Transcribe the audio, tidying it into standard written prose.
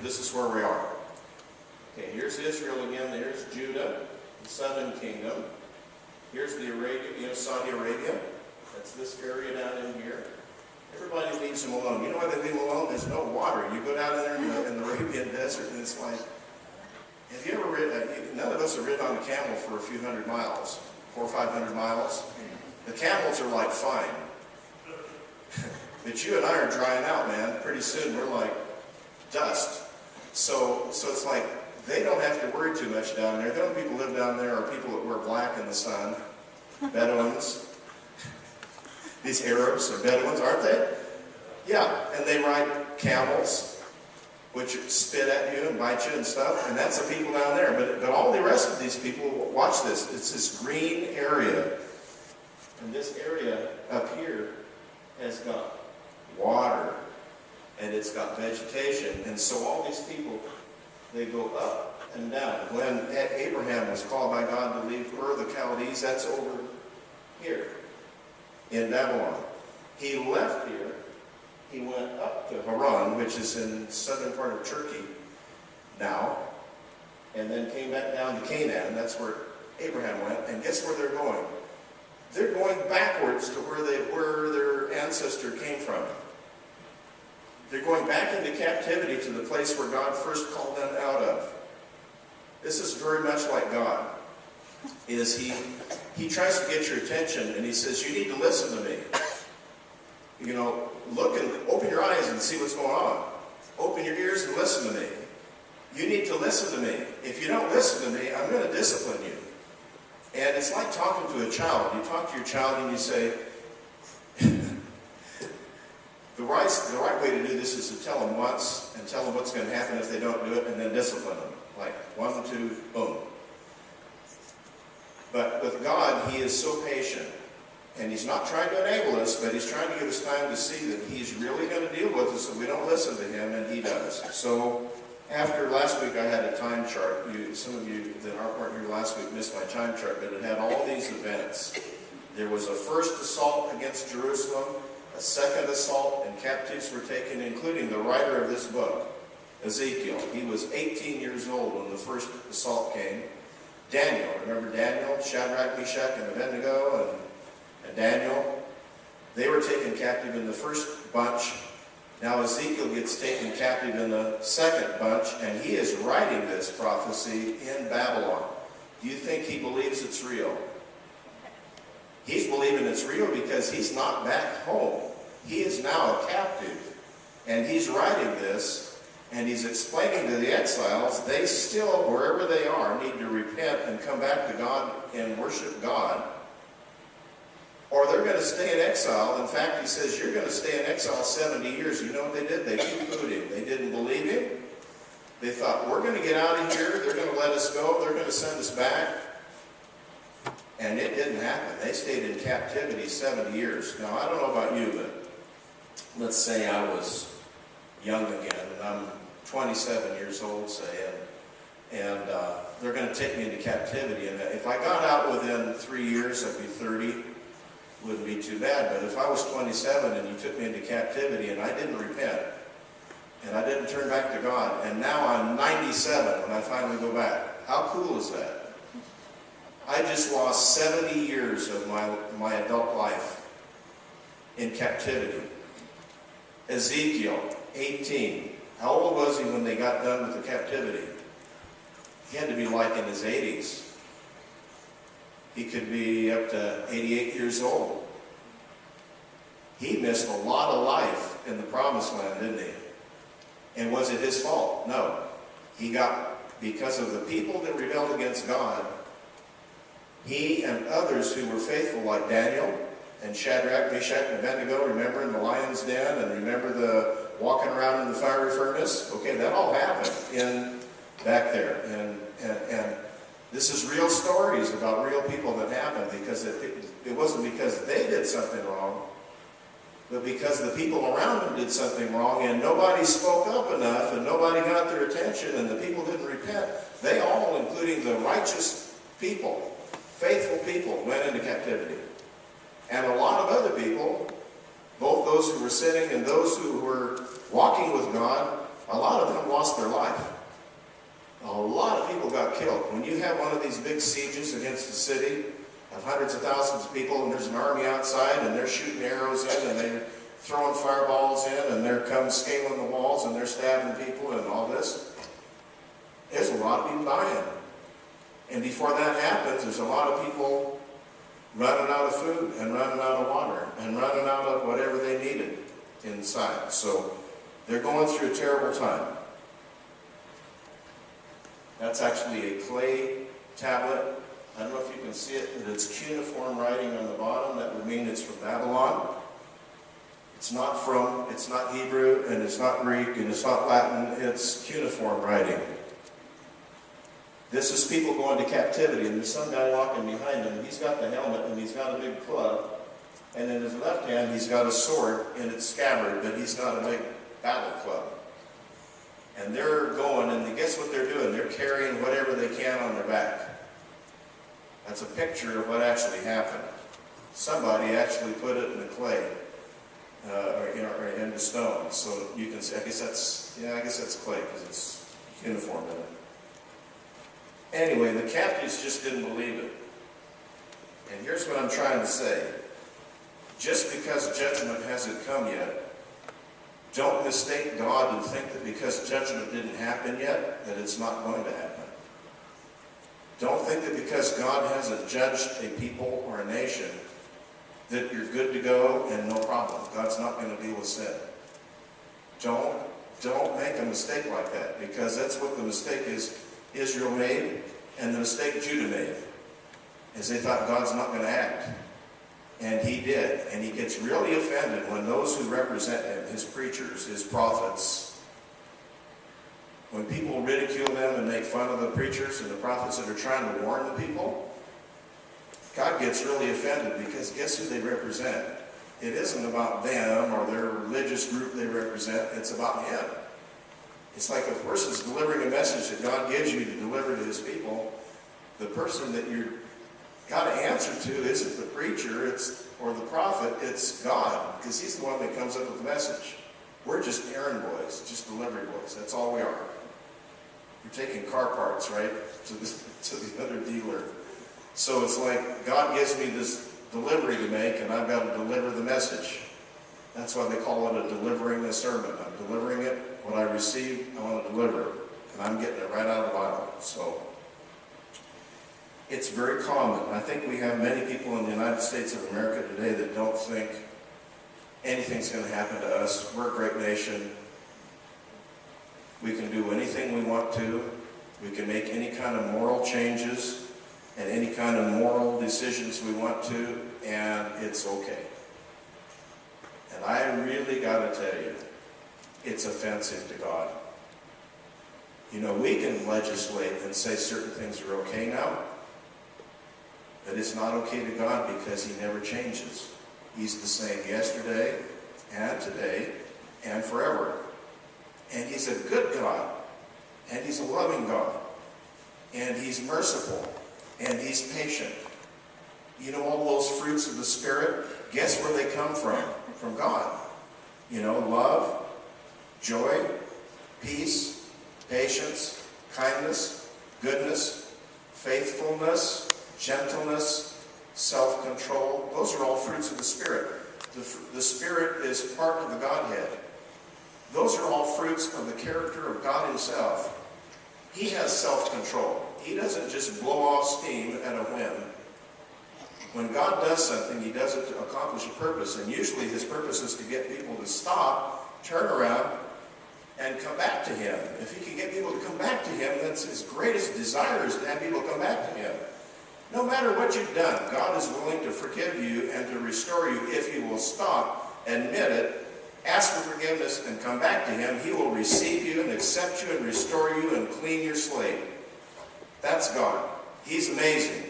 this is where we are. Okay, here's Israel again. There's Judah, the southern kingdom. Here's the Arabia, Saudi Arabia. That's this area down in here. Everybody leaves them alone. You know why they leave them alone? There's no water. You go down there in the Arabian desert, and it's like, have you ever ridden? None of us have ridden on a camel for a few hundred miles, 400 or 500 miles. The camels are like fine. But you and I are drying out, man. Pretty soon we're like dust. So it's like they don't have to worry too much down there. The only people who live down there are people that wear black in the sun, Bedouins. These Arabs are Bedouins, aren't they? Yeah, and they ride camels, which spit at you and bite you and stuff, and that's the people down there. But all the rest of these people, watch this. It's this green area, and this area up here has got water, and it's got vegetation, and so all these people, they go up and down. When Abraham was called by God to leave Ur the Chaldees, that's over here in Babylon. He left here, he went up to Haran, which is in the southern part of Turkey now, and then came back down to Canaan. That's where Abraham went, and guess where they're going? They're going backwards to where their ancestor came from. They're going back into captivity to the place where God first called them out of. This is very much like God. He tries to get your attention, and he says, you need to listen to me. Look and open your eyes and see what's going on. Open your ears and listen to me. You need to listen to me. If you don't listen to me, I'm going to discipline you. And it's like talking to a child. You talk to your child and you say, the right way to do this is to tell them once and tell them what's going to happen if they don't do it, and then discipline them. Like 1, 2, boom. But with God, he is so patient. And he's not trying to enable us, but he's trying to give us time to see that he's really going to deal with us if we don't listen to him, and he does. So after last week I had a time chart. Some of you that weren't here last week missed my time chart, but it had all these events. There was a first assault against Jerusalem, a second assault, and captives were taken, including the writer of this book, Ezekiel. He was 18 years old when the first assault came. Daniel, remember Daniel, Shadrach, Meshach, and Abednego, and Daniel? They were taken captive in the first bunch. Now Ezekiel gets taken captive in the second bunch, and he is writing this prophecy in Babylon. Do you think he believes it's real? He's believing it's real because he's not back home. He is now a captive, and he's writing this. And he's explaining to the exiles, they still, wherever they are, need to repent and come back to God and worship God, or they're going to stay in exile. In fact, he says, you're going to stay in exile 70 years. You know what they did? They poo-pooed him. They didn't believe him. They thought, we're going to get out of here. They're going to let us go. They're going to send us back. And it didn't happen. They stayed in captivity 70 years. Now, I don't know about you, but let's say I was young again, and I'm 27 years old, say, and they're going to take me into captivity. And if I got out within 3 years, I'd be 30. Wouldn't be too bad. But if I was 27 and you took me into captivity and I didn't repent, and I didn't turn back to God, and now I'm 97 when I finally go back, how cool is that? I just lost 70 years of my adult life in captivity. Ezekiel, 18. How old was he when they got done with the captivity? He had to be like in his 80s. He could be up to 88 years old. He missed a lot of life in the promised land, didn't he? And was it his fault? No. Because of the people that rebelled against God, he and others who were faithful, like Daniel and Shadrach, Meshach, and Abednego, remember in the lion's den, and remember the walking around in the fiery furnace? Okay, that all happened back there. And this is real stories about real people that happened, because it wasn't because they did something wrong, but because the people around them did something wrong, and nobody spoke up enough, and nobody got their attention, and the people didn't repent. They all, including the righteous people, faithful people, went into captivity. And a lot of other people, both those who were sinning and those who were walking with God, a lot of them lost their life. A lot of people got killed. When you have one of these big sieges against the city of hundreds of thousands of people, and there's an army outside, and they're shooting arrows in, and they're throwing fireballs in, and they're coming scaling the walls, and they're stabbing people, and all this, there's a lot of people dying. And before that happens, there's a lot of people running out of food, and running out of water, and running out of whatever they needed inside. So they're going through a terrible time. That's actually a clay tablet. I don't know if you can see it, but it's cuneiform writing on the bottom. That would mean it's from Babylon. It's not Hebrew, and it's not Greek, and it's not Latin. It's cuneiform writing. This is people going to captivity, and there's some guy walking behind him. He's got the helmet, and he's got a big club. And in his left hand, he's got a sword in its scabbard, but he's got a big battle club. And they're going, and guess what they're doing? They're carrying whatever they can on their back. That's a picture of what actually happened. Somebody actually put it in the clay, or in the stone. So you can see, I guess that's clay, because it's uniform in it. Anyway, the captives just didn't believe it. And here's what I'm trying to say. Just because judgment hasn't come yet, don't mistake God and think that because judgment didn't happen yet, that it's not going to happen. Don't think that because God hasn't judged a people or a nation, that you're good to go and no problem. God's not going to deal with sin. Don't make a mistake like that, because that's what the mistake is Israel made, and the mistake Judah made, is they thought God's not going to act. And he did. And he gets really offended when those who represent him, his preachers, his prophets, when people ridicule them and make fun of the preachers and the prophets that are trying to warn the people, God gets really offended, because guess who they represent? It isn't about them or their religious group they represent. It's about him. It's like a person's delivering a message that God gives you to deliver to his people. The person that you're got to answer to isn't the preacher or the prophet, it's God, because he's the one that comes up with the message. We're just errand boys, just delivery boys. That's all we are. You're taking car parts, right, to the other dealer. So it's like God gives me this delivery to make, and I've got to deliver the message. That's why they call it delivering a sermon. I'm delivering it. What I receive, I want to deliver it. And I'm getting it right out of the Bible. So it's very common. I think we have many people in the United States of America today that don't think anything's going to happen to us. We're a great nation. We can do anything we want to. We can make any kind of moral changes and any kind of moral decisions we want to, and it's okay. And I really got to tell you, it's offensive to God. You know, we can legislate and say certain things are okay now, but it's not okay to God because he never changes. He's the same yesterday and today and forever. And he's a good God, and he's a loving God, and he's merciful, and he's patient. You know, all those fruits of the Spirit, guess where they come from? From God. You know, love, joy, peace, patience, kindness, goodness, faithfulness, gentleness, self-control. Those are all fruits of the Spirit. The Spirit is part of the Godhead. Those are all fruits of the character of God himself. He has self-control. He doesn't just blow off steam at a whim. When God does something, he does it to accomplish a purpose. And usually his purpose is to get people to stop, turn around, and come back to him. If he can get people to come back to him, that's his greatest desire, is to have people come back to him. No matter what you've done, God is willing to forgive you and to restore you if you will stop, admit it, ask for forgiveness, and come back to him. He will receive you and accept you and restore you and clean your slate. That's God. He's amazing.